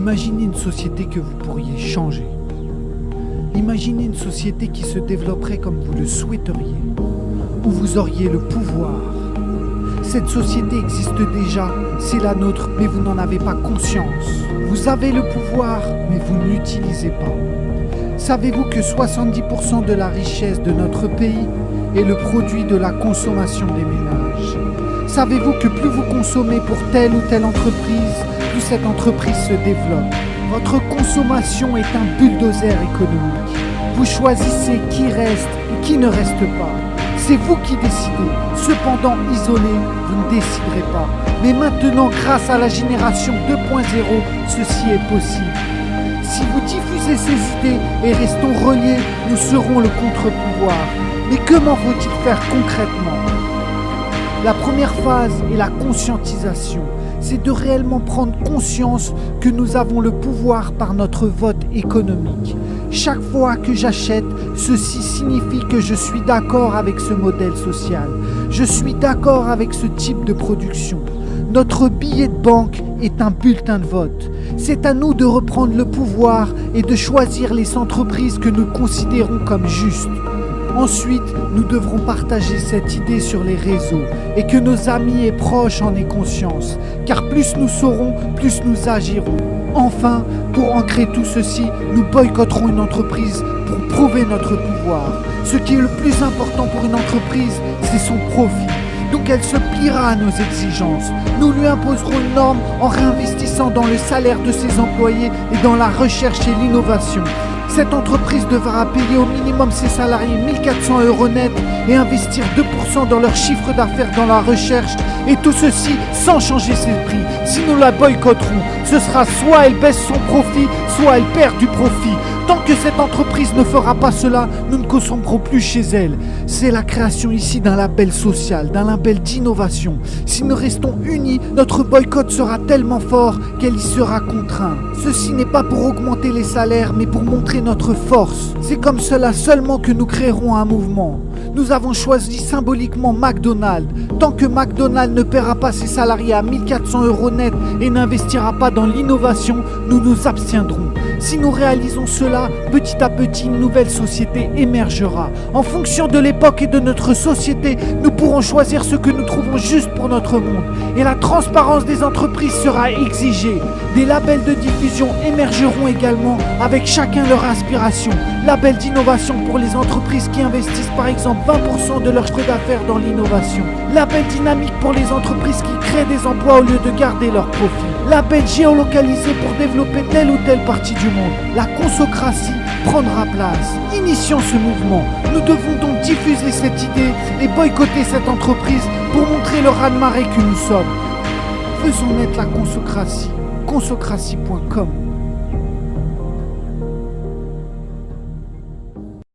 Imaginez une société que vous pourriez changer. Imaginez une société qui se développerait comme vous le souhaiteriez, où vous auriez le pouvoir. Cette société existe déjà, c'est la nôtre, mais vous n'en avez pas conscience. Vous avez le pouvoir, mais vous ne l'utilisez pas. Savez-vous que 70% de la richesse de notre pays est le produit de la consommation des ménages? Savez-vous que plus vous consommez pour telle ou telle entreprise, plus cette entreprise se développe? Votre consommation est un bulldozer économique. Vous choisissez qui reste et qui ne reste pas. C'est vous qui décidez. Cependant, isolé, vous ne déciderez pas. Mais maintenant, grâce à la génération 2.0, ceci est possible. Si vous diffusez ces idées et restons reliés, nous serons le contre-pouvoir. Mais comment faut-il faire concrètement? La première phase est la conscientisation. C'est de réellement prendre conscience que nous avons le pouvoir par notre vote économique. Chaque fois que j'achète, ceci signifie que je suis d'accord avec ce modèle social. Je suis d'accord avec ce type de production. Notre billet de banque est un bulletin de vote. C'est à nous de reprendre le pouvoir et de choisir les entreprises que nous considérons comme justes. Ensuite, nous devrons partager cette idée sur les réseaux et que nos amis et proches en aient conscience, car plus nous saurons, plus nous agirons. Enfin, pour ancrer tout ceci, nous boycotterons une entreprise pour prouver notre pouvoir. Ce qui est le plus important pour une entreprise, c'est son profit. Donc elle se pliera à nos exigences. Nous lui imposerons une norme en réinvestissant dans le salaire de ses employés et dans la recherche et l'innovation. Cette entreprise devra payer au minimum ses salariés 1 400 € net et investir 2% dans leur chiffre d'affaires dans la recherche, et tout ceci sans changer ses prix. Si nous la boycotterons, ce sera soit elle baisse son profit, soit elle perd du profit. Tant que cette entreprise ne fera pas cela, nous ne consommerons plus chez elle. C'est la création ici d'un label social, d'un label d'innovation. Si nous restons unis, notre boycott sera tellement fort qu'elle y sera contrainte. Ceci n'est pas pour augmenter les salaires, mais pour montrer notre force. C'est comme cela seulement que nous créerons un mouvement. Nous avons choisi symboliquement McDonald's. Tant que McDonald's ne paiera pas ses salariés à 1 400 € net et n'investira pas dans l'innovation, nous nous abstiendrons. Si nous réalisons cela, petit à petit, une nouvelle société émergera. En fonction de l'époque et de notre société, nous pourrons choisir ce que nous trouvons juste pour notre monde. Et la transparence des entreprises sera exigée. Des labels de diffusion émergeront également, avec chacun leur inspiration. Label d'innovation pour les entreprises qui investissent par exemple 20% de leur chiffre d'affaires dans l'innovation. Label dynamique pour les entreprises qui créent des emplois au lieu de garder leurs profits. Label géolocalisé pour développer telle ou telle partie du monde. La consocratie prendra place. Initions ce mouvement. Nous devons donc diffuser cette idée et boycotter cette entreprise pour montrer le raz-de-marée que nous sommes. Faisons naître la consocratie. consocratie.com